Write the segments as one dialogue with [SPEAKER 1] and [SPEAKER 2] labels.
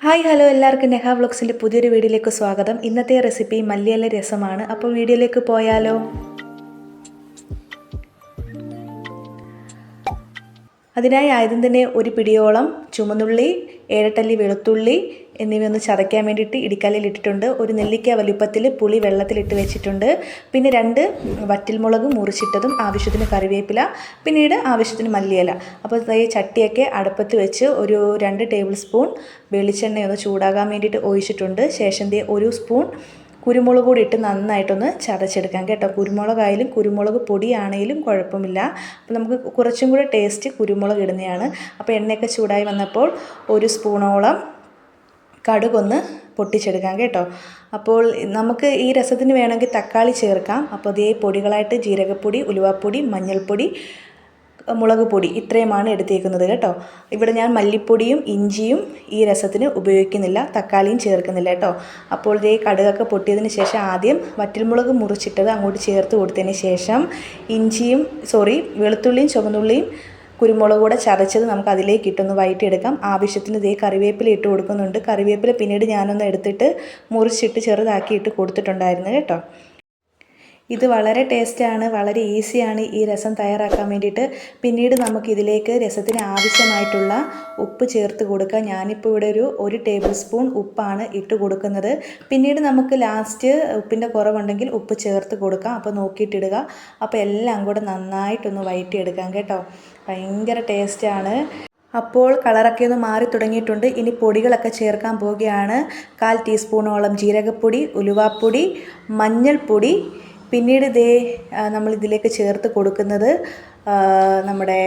[SPEAKER 1] Hi hello എല്ലാവർക്കും നെഹ വ്ളോഗ്സിൻ്റെ പുതിയൊരു വീഡിയോയിലേക്ക് സ്വാഗതം. ഇന്നത്തെ റെസിപ്പി മല്ലിയില രസമാണ്. അപ്പോൾ വീഡിയോയിലേക്ക് പോയാലോ? അതിനായി ആദ്യം തന്നെ ഒരു പിടിയോളം ചുമന്നുള്ളി, 7 വെളുത്തുള്ളി എന്നിവയൊന്ന് ചതയ്ക്കാൻ വേണ്ടിയിട്ട് ഇടിക്കല്ലിൽ ഇട്ടിട്ടുണ്ട്. ഒരു നെല്ലിക്ക വലിപ്പത്തിൽ പുളി വെള്ളത്തിലിട്ട് വെച്ചിട്ടുണ്ട്. പിന്നെ 2 വറ്റൽമുളക് മുറിച്ചിട്ടതും, ആവശ്യത്തിന് കറിവേപ്പില, പിന്നീട് ആവശ്യത്തിന് മല്ലിയില. അപ്പോൾ ഈ ചട്ടിയൊക്കെ അടുപ്പത്ത് വെച്ച് ഒരു 2 ടേബിൾ സ്പൂൺ വെളിച്ചെണ്ണയൊന്ന് ചൂടാകാൻ വേണ്ടിയിട്ട് ഒഴിച്ചിട്ടുണ്ട്. ശേഷം 1 സ്പൂൺ കുരുമുളക് കൂടി ഇട്ട് നന്നായിട്ടൊന്ന് ചതച്ചെടുക്കാം കേട്ടോ. കുരുമുളകായാലും കുരുമുളക് പൊടിയാണെങ്കിലും കുഴപ്പമില്ല. അപ്പോൾ നമുക്ക് കുറച്ചും കൂടെ ടേസ്റ്റ് കുരുമുളക് ഇടുന്നതാണ്. അപ്പോൾ എണ്ണയൊക്കെ ചൂടായി വന്നപ്പോൾ 1 സ്പൂണോളം കടുകൊന്ന് പൊട്ടിച്ചെടുക്കാം കേട്ടോ. അപ്പോൾ നമുക്ക് ഈ രസത്തിന് വേണമെങ്കിൽ തക്കാളി ചേർക്കാം. അപ്പോൾ അതേ പൊടികളായിട്ട് ജീരകപ്പൊടി, ഉലുവാപ്പൊടി, മഞ്ഞൾപ്പൊടി, മുളക് പൊടി ഇത്രയുമാണ് എടുത്തേക്കുന്നത് കേട്ടോ. ഇവിടെ ഞാൻ മല്ലിപ്പൊടിയും ഇഞ്ചിയും ഈ രസത്തിന് ഉപയോഗിക്കുന്നില്ല, തക്കാളിയും ചേർക്കുന്നില്ല കേട്ടോ. അപ്പോൾ ഇതേ കടുകൊക്കെ പൊട്ടിയതിന് ശേഷം ആദ്യം വറ്റൽമുളക് മുറിച്ചിട്ടത് അങ്ങോട്ട് ചേർത്ത് കൊടുത്തതിന് ശേഷം വെളുത്തുള്ളിയും ചുവന്നുള്ളിയും കുരുമുളക് കൂടെ ചതച്ചത് നമുക്ക് അതിലേക്ക് ഇട്ടൊന്ന് വഴറ്റിയെടുക്കാം. ആവശ്യത്തിന് ഇതേ കറിവേപ്പില ഇട്ട് കൊടുക്കുന്നുണ്ട്. കറിവേപ്പില പിന്നീട് ഞാനൊന്ന് എടുത്തിട്ട് മുറിച്ചിട്ട് ചെറുതാക്കിയിട്ട് കൊടുത്തിട്ടുണ്ടായിരുന്നു കേട്ടോ. ഇത് വളരെ ടേസ്റ്റാണ്, വളരെ ഈസിയാണ് ഈ രസം തയ്യാറാക്കാൻ വേണ്ടിയിട്ട്. പിന്നീട് നമുക്കിതിലേക്ക് രസത്തിന് ആവശ്യമായിട്ടുള്ള ഉപ്പ് ചേർത്ത് കൊടുക്കാം. ഞാനിപ്പോൾ ഇവിടെ ഒരു ടേബിൾ സ്പൂൺ ഉപ്പാണ് ഇട്ട് കൊടുക്കുന്നത്. പിന്നീട് നമുക്ക് ലാസ്റ്റ് ഉപ്പിൻ്റെ കുറവുണ്ടെങ്കിൽ ഉപ്പ് ചേർത്ത് കൊടുക്കാം. അപ്പോൾ നോക്കിയിട്ടിടുക. അപ്പോൾ എല്ലാം കൂടെ നന്നായിട്ടൊന്ന് വഴറ്റിയെടുക്കാം കേട്ടോ. ഭയങ്കര ടേസ്റ്റാണ്. അപ്പോൾ കളറൊക്കെ ഒന്ന് മാറി തുടങ്ങിയിട്ടുണ്ട്. ഇനി പൊടികളൊക്കെ ചേർക്കാൻ പോവുകയാണ്. 1/4 ടീസ്പൂണോളം ജീരകപ്പൊടി, ഉലുവാപ്പൊടി, മഞ്ഞൾപ്പൊടി, പിന്നീട് നമ്മളിതിലേക്ക് ചേർത്ത് കൊടുക്കുന്നത് നമ്മുടെ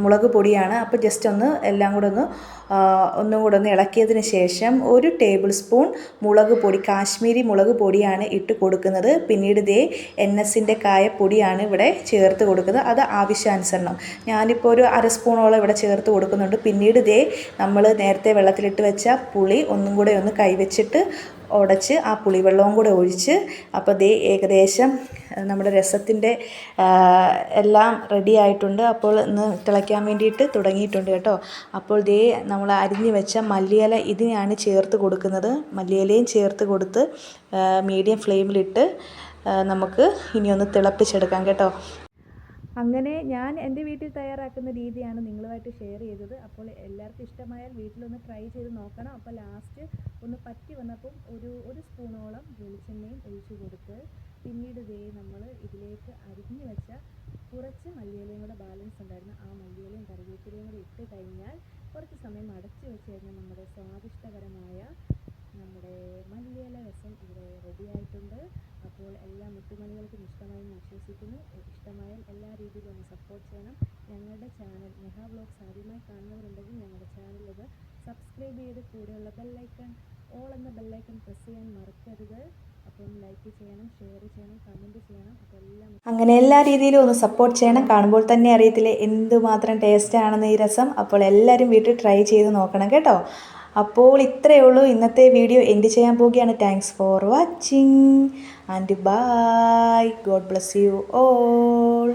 [SPEAKER 1] മുളക് പൊടിയാണ്. അപ്പോൾ ജസ്റ്റ് ഒന്ന് എല്ലാം കൂടെ ഒന്നും കൂടെ ഒന്ന് ഇളക്കിയതിന് ശേഷം 1 ടേബിൾ സ്പൂൺ മുളക് പൊടി, കാശ്മീരി മുളക് പൊടിയാണ് ഇട്ട് കൊടുക്കുന്നത്. പിന്നീട് NSൻ്റെ കായപ്പൊടിയാണ് ഇവിടെ ചേർത്ത് കൊടുക്കുന്നത്. അത് ആവശ്യാനുസരണം. ഞാനിപ്പോൾ ഒരു 1/2 സ്പൂണോളം ഇവിടെ ചേർത്ത് കൊടുക്കുന്നുണ്ട്. പിന്നീട് നമ്മൾ നേരത്തെ വെള്ളത്തിലിട്ട് വെച്ച പുളി ഒന്നും കൂടെ ഒന്ന് കൈവച്ചിട്ട് ഉടച്ച് ആ പുളിവെള്ളവും കൂടെ ഒഴിച്ച്, അപ്പോൾ ഏകദേശം നമ്മുടെ രസത്തിൻ്റെ എല്ലാം റെഡി ആയിട്ടുണ്ട്. അപ്പോൾ ഇന്ന് തിളയ്ക്കാൻ വേണ്ടിയിട്ട് തുടങ്ങിയിട്ടുണ്ട് കേട്ടോ. അപ്പോൾ നമ്മൾ അരിഞ്ഞു വെച്ച മല്ലിയില ഇതിനെയാണ് ചേർത്ത് കൊടുക്കുന്നത്. മല്ലിയിലയും ചേർത്ത് കൊടുത്ത് മീഡിയം ഫ്ലെയിമിലിട്ട് നമുക്ക് ഇനിയൊന്ന് തിളപ്പിച്ചെടുക്കാം കേട്ടോ. അങ്ങനെ ഞാൻ എൻ്റെ വീട്ടിൽ തയ്യാറാക്കുന്ന രീതിയാണ് നിങ്ങളുമായിട്ട് ഷെയർ ചെയ്തത്. അപ്പോൾ എല്ലാവർക്കും ഇഷ്ടമായാൽ വീട്ടിലൊന്ന് ട്രൈ ചെയ്ത് നോക്കണം. അപ്പോൾ ലാസ്റ്റ് ഒന്ന് പറ്റി വന്നപ്പം ഒരു സ്പൂണോളം വെളിച്ചെണ്ണയും ഒഴിച്ചു കൊടുത്ത്, പിന്നീട് നമ്മൾ ഇതിലേക്ക് അരിഞ്ഞു വെച്ച കുറച്ച് മല്ലിയിലയും കൂടെ ബാലൻസ് ഉണ്ടായിരുന്നു. ആ മല്ലിയിലയും കറിവേപ്പിലയും കൂടെ ഇട്ട് കഴിഞ്ഞാൽ കുറച്ച് സമയം അടച്ചു വെച്ച് കഴിഞ്ഞാൽ നമ്മുടെ സ്വാദിഷ്ടകരമായ നമ്മുടെ മല്ലിയില രസം ഇവിടെ റെഡിയായിട്ടുണ്ട്. അപ്പോൾ എല്ലാ മുത്തുമണികൾക്കും ഇഷ്ടമായി എന്ന് വിശ്വസിക്കുന്നു. ഇഷ്ടമായാൽ എല്ലാ രീതിയിലും ഒന്ന് സപ്പോർട്ട് ചെയ്യണം. ഞങ്ങളുടെ ചാനൽ നെഹ വ്ളോഗ്സ് ആദ്യമായി കാണുന്നവരുണ്ടെങ്കിൽ ഞങ്ങളുടെ ചാനലൊന്ന് സബ്സ്ക്രൈബ് ചെയ്ത് കൂടെയുള്ള ബെല്ലൈക്കൺ, ഓൾ എന്ന ബെല്ലൈക്കൺ പ്രസ് ചെയ്യാൻ മറക്കരുത്. അപ്പം ലൈക്ക് ചെയ്യണം, ഷെയർ ചെയ്യണം, കമൻറ്റ് ചെയ്യണം. അപ്പോൾ അങ്ങനെ എല്ലാ രീതിയിലും ഒന്ന് സപ്പോർട്ട് ചെയ്യണം. കാണുമ്പോൾ തന്നെ അറിയത്തില്ലേ എന്തുമാത്രം ടേസ്റ്റാണെന്ന് ഈ രസം. അപ്പോൾ എല്ലാവരും വീട്ടിൽ ട്രൈ ചെയ്ത് നോക്കണം കേട്ടോ. അപ്പോൾ ഇത്രയേ ഉള്ളൂ. ഇന്നത്തെ വീഡിയോ എൻഡ് ചെയ്യാൻ പോവുകയാണ്. Thanks for watching and bye. God bless you all.